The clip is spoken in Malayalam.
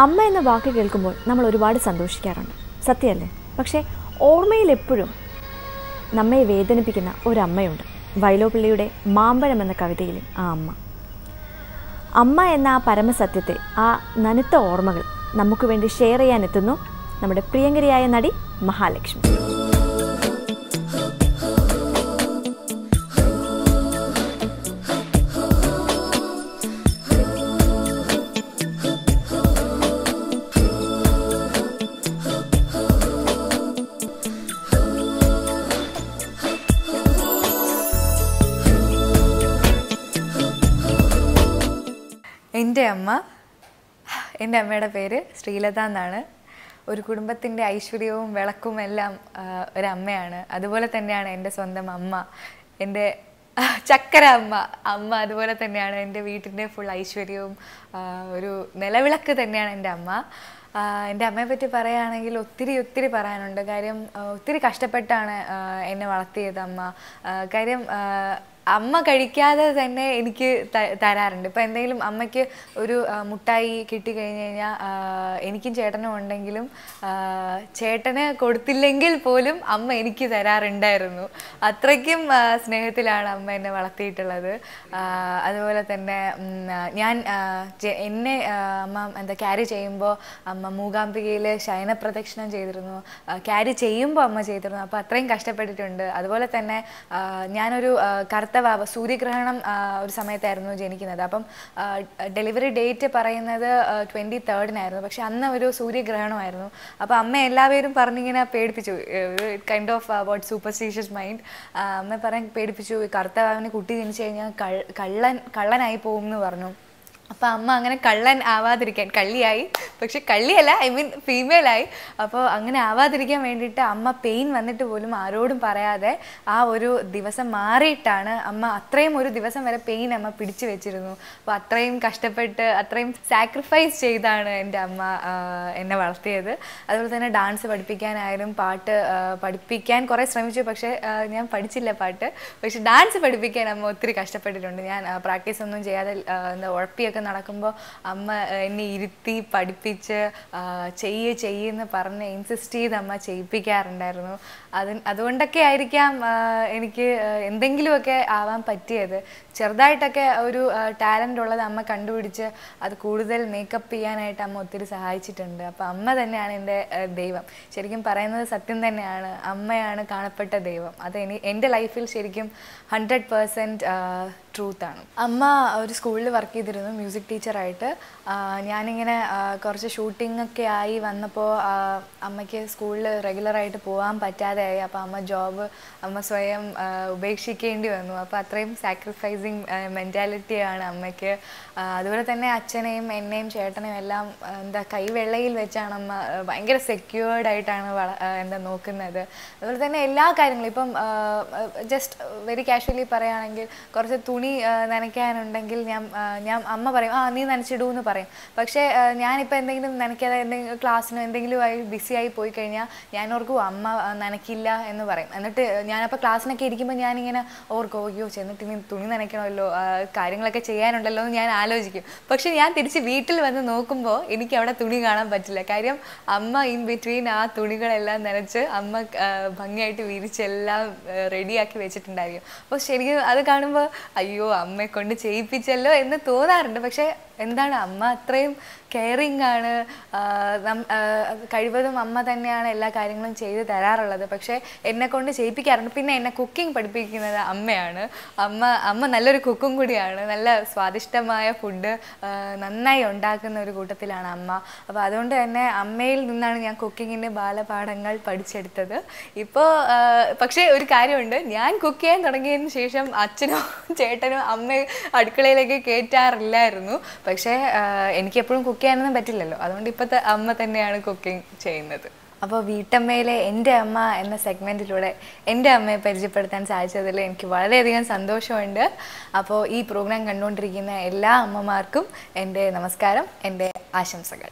അമ്മ എന്ന വാക്ക് കേൾക്കുമ്പോൾ നമ്മൾ ഒരുപാട് സന്തോഷിക്കാറുണ്ട്, സത്യമല്ലേ? പക്ഷേ ഓർമ്മയിൽ എപ്പോഴും നമ്മെ വേദനിപ്പിക്കുന്ന ഒരമ്മയുണ്ട്. വൈലോപ്പിള്ളിയുടെ മാമ്പഴം എന്ന കവിതയിലെ ആ അമ്മ. അമ്മ എന്ന ആ പരമസത്യത്തെ, ആ നനുത്ത ഓർമ്മകൾ നമുക്ക് വേണ്ടി ഷെയർ ചെയ്യാനെത്തുന്നു നമ്മുടെ പ്രിയങ്കരിയായ നടി മഹാലക്ഷ്മി. എൻ്റെ അമ്മയുടെ പേര് ശ്രീലത എന്നാണ്. ഒരു കുടുംബത്തിൻ്റെ ഐശ്വര്യവും വിളക്കും എല്ലാം ഒരമ്മയാണ്. അതുപോലെ തന്നെയാണ് എൻ്റെ സ്വന്തം അമ്മ, എൻ്റെ ചക്കര അമ്മ അതുപോലെ തന്നെയാണ് എൻ്റെ വീട്ടിൻ്റെ ഫുൾ ഐശ്വര്യവും ഒരു നിലവിളക്ക് തന്നെയാണ് എൻ്റെ അമ്മ. എൻ്റെ അമ്മയെ പറ്റി പറയുകയാണെങ്കിൽ ഒത്തിരി പറയാനുണ്ട്. കാര്യം ഒത്തിരി കഷ്ടപ്പെട്ടാണ് എന്നെ വളർത്തിയത് അമ്മ. കാര്യം അമ്മ കഴിക്കാതെ തന്നെ എനിക്ക് തരാറുണ്ട്. ഇപ്പോൾ എന്തെങ്കിലും അമ്മയ്ക്ക് ഒരു മുട്ടായി കിട്ടിക്കഴിഞ്ഞ് കഴിഞ്ഞാൽ എനിക്കും ചേട്ടനും ഉണ്ടെങ്കിലും ചേട്ടന് കൊടുത്തില്ലെങ്കിൽ പോലും അമ്മ എനിക്ക് തരാറുണ്ടായിരുന്നു. അത്രയ്ക്കും സ്നേഹത്തിലാണ് അമ്മ എന്നെ വളർത്തിയിട്ടുള്ളത്. അതുപോലെ തന്നെ എന്നെ അമ്മ ക്യാരി ചെയ്യുമ്പോൾ അമ്മ മൂകാംബികയിൽ ശയനപ്രദക്ഷിണം ചെയ്തിരുന്നു. ക്യാരി ചെയ്യുമ്പോൾ അമ്മ ചെയ്തിരുന്നു. അപ്പോൾ അത്രയും കഷ്ടപ്പെട്ടിട്ടുണ്ട്. അതുപോലെ തന്നെ ഞാനൊരു കറുത്ത സൂര്യഗ്രഹണം ഒരു സമയത്തായിരുന്നു ജനിക്കുന്നത്. അപ്പം ഡെലിവറി ഡേറ്റ് പറയുന്നത് 23rd പക്ഷെ അന്ന് ഒരു സൂര്യഗ്രഹണമായിരുന്നു. അപ്പോൾ അമ്മ എല്ലാവരും പറഞ്ഞിങ്ങനെ പേടിപ്പിച്ചു, kind of what superstitious mind. അമ്മ പേടിപ്പിച്ചു, കറുത്ത വാവിന് കുട്ടി ജനിച്ചു കഴിഞ്ഞാൽ കള്ളനായി പോകും എന്ന് പറഞ്ഞു. അപ്പോൾ അമ്മ അങ്ങനെ കള്ളൻ ആവാതിരിക്കാൻ, കള്ളിയായി, പക്ഷെ കള്ളിയല്ല, ഐ മീൻ ഫീമെയിലായി. അപ്പോൾ അങ്ങനെ ആവാതിരിക്കാൻ വേണ്ടിയിട്ട് അമ്മ പെയിൻ വന്നിട്ട് പോലും ആരോടും പറയാതെ ആ ഒരു ദിവസം മാറിയിട്ടാണ് അമ്മ, അത്രയും ഒരു ദിവസം വരെ പെയിൻ അമ്മ പിടിച്ചു വെച്ചിരുന്നു. അപ്പോൾ അത്രയും കഷ്ടപ്പെട്ട് അത്രയും സാക്രിഫൈസ് ചെയ്താണ് എൻ്റെ അമ്മ എന്നെ വളർത്തിയത്. അതുപോലെ തന്നെ ഡാൻസ് പഠിപ്പിക്കാനായാലും പാട്ട് പഠിപ്പിക്കാൻ കുറേ ശ്രമിച്ചു, പക്ഷേ ഞാൻ പഠിച്ചില്ല പാട്ട്. പക്ഷെ ഡാൻസ് പഠിപ്പിക്കാൻ അമ്മ ഒത്തിരി കഷ്ടപ്പെട്ടിട്ടുണ്ട്. ഞാൻ പ്രാക്ടീസ് ഒന്നും ചെയ്യാതെ ഉഴപ്പിയൊക്കെ നടക്കുമ്പോൾ അമ്മ എന്നെ ഇരുത്തി പഠിപ്പിച്ച് ചെയ്യുമെന്ന് പറഞ്ഞ് ഇൻസിസ്റ്റ് ചെയ്ത് അമ്മ ചെയ്യിപ്പിക്കാറുണ്ടായിരുന്നു. അതുകൊണ്ടൊക്കെ ആയിരിക്കാം എനിക്ക് എന്തെങ്കിലുമൊക്കെ ആവാൻ പറ്റിയത്. ചെറുതായിട്ടൊക്കെ ഒരു ടാലൻ്റ് ഉള്ളത് അമ്മ കണ്ടുപിടിച്ച് അത് കൂടുതൽ മേക്കപ്പ് ചെയ്യാനായിട്ട് അമ്മ ഒത്തിരി സഹായിച്ചിട്ടുണ്ട്. അപ്പോൾ അമ്മ തന്നെയാണ് എൻ്റെ ദൈവം. ശരിക്കും പറയുന്നത് സത്യം തന്നെയാണ്, അമ്മയാണ് കാണപ്പെട്ട ദൈവം. അത് എൻ്റെ ലൈഫിൽ ശരിക്കും 100% ട്രൂത്താണ്. അമ്മ ഒരു സ്കൂളിൽ വർക്ക് ചെയ്തിരുന്നു, മ്യൂസിക് ടീച്ചറായിട്ട്. ഞാനിങ്ങനെ കുറച്ച് ഷൂട്ടിംഗ് ഒക്കെ ആയി വന്നപ്പോൾ അമ്മയ്ക്ക് സ്കൂളിൽ റെഗുലറായിട്ട് പോകാൻ പറ്റാതെയായി. അപ്പോൾ അമ്മ സ്വയം ഉപേക്ഷിക്കേണ്ടി വന്നു. അപ്പോൾ അത്രയും സാക്രിഫൈസിങ് മെൻറ്റാലിറ്റിയാണ് അമ്മയ്ക്ക്. അതുപോലെ തന്നെ അച്ഛനെയും എന്നെയും ചേട്ടനെയും എല്ലാം കൈവെള്ളയിൽ വെച്ചാണ് അമ്മ ഭയങ്കര സെക്യൂർഡായിട്ടാണ് നോക്കുന്നത്. അതുപോലെ തന്നെ എല്ലാ കാര്യങ്ങളും ഇപ്പം ജസ്റ്റ് വെരി കാഷ്വലി പറയുകയാണെങ്കിൽ കുറച്ച് തുണി നനയ്ക്കാനുണ്ടെങ്കിൽ അമ്മ പറയും, നീ നനച്ചിടൂന്ന് പറയും. പക്ഷേ ഞാനിപ്പോൾ എന്തെങ്കിലും നനയ്ക്കാതെ എന്തെങ്കിലും ക്ലാസ്സിനോ എന്തെങ്കിലും ആയി ബിസിയായി പോയി കഴിഞ്ഞാൽ ഞാൻ ഓർക്കും അമ്മ നനയ്ക്കില്ല എന്ന് പറയും. എന്നിട്ട് ഞാനപ്പോൾ ക്ലാസ്സിനൊക്കെ ഇരിക്കുമ്പോൾ ഞാനിങ്ങനെ ഓർക്കും, അയ്യോ ചെന്നിട്ട് ഇനി തുണി നനയ്ക്കണമല്ലോ, കാര്യങ്ങളൊക്കെ ചെയ്യാനുണ്ടല്ലോ എന്ന് ഞാൻ ആലോചിക്കും. പക്ഷെ ഞാൻ തിരിച്ച് വീട്ടിൽ വന്ന് നോക്കുമ്പോൾ എനിക്ക് അവിടെ തുണി കാണാൻ പറ്റില്ല. കാര്യം അമ്മ ഇൻ ബിറ്റ്വീൻ ആ തുണികളെല്ലാം നനച്ച് അമ്മ ഭംഗിയായിട്ട് വിരിച്ചെല്ലാം റെഡിയാക്കി വെച്ചിട്ടുണ്ടായിരിക്കും. അപ്പോൾ ശരിക്കും അത് കാണുമ്പോൾ അയ്യോ അമ്മയെ കൊണ്ട് ചെയ്യിപ്പിച്ചല്ലോ എന്ന് തോന്നാറുണ്ട്. പക്ഷേ എന്താണ്, അമ്മ അത്രയും കെയറിങ് ആണ്. കഴിവതും അമ്മ തന്നെയാണ് എല്ലാ കാര്യങ്ങളും ചെയ്ത് തരാറുള്ളത്. പക്ഷേ എന്നെ കൊണ്ട് ചെയ്യിപ്പിക്കാറുണ്ട്. പിന്നെ എന്നെ കുക്കിംഗ് പഠിപ്പിക്കുന്നത് അമ്മയാണ്. അമ്മ നല്ലൊരു കുക്കും കൂടിയാണ്. നല്ല സ്വാദിഷ്ടമായ ഫുഡ് നന്നായി ഉണ്ടാക്കുന്ന ഒരു കൂട്ടത്തിലാണ് അമ്മ. അപ്പോൾ അതുകൊണ്ട് തന്നെ അമ്മയിൽ നിന്നാണ് ഞാൻ കുക്കിങ്ങിൻ്റെ ബാലപാഠങ്ങൾ പഠിച്ചെടുത്തത്. ഇപ്പോൾ പക്ഷേ ഒരു കാര്യമുണ്ട്, ഞാൻ കുക്ക് ചെയ്യാൻ തുടങ്ങിയതിന് ശേഷം അച്ഛനോ ചേട്ടനോ അമ്മയെ അടുക്കളയിലേക്ക് കയറ്റാറില്ലായിരുന്നു. പക്ഷേ എനിക്കെപ്പോഴും കുക്ക് ചെയ്യാനൊന്നും പറ്റില്ലല്ലോ. അതുകൊണ്ട് ഇപ്പോഴത്തെ അമ്മ തന്നെയാണ് കുക്കിംഗ് ചെയ്യുന്നത്. അപ്പോൾ വീട്ടമ്മയിലെ എൻ്റെ അമ്മ എന്ന സെഗ്മെൻറ്റിലൂടെ എൻ്റെ അമ്മയെ പരിചയപ്പെടുത്താൻ സാധിച്ചതിൽ എനിക്ക് വളരെയധികം സന്തോഷമുണ്ട്. അപ്പോൾ ഈ പ്രോഗ്രാം കണ്ടുകൊണ്ടിരിക്കുന്ന എല്ലാ അമ്മമാർക്കും എൻ്റെ നമസ്കാരം, എൻ്റെ ആശംസകൾ.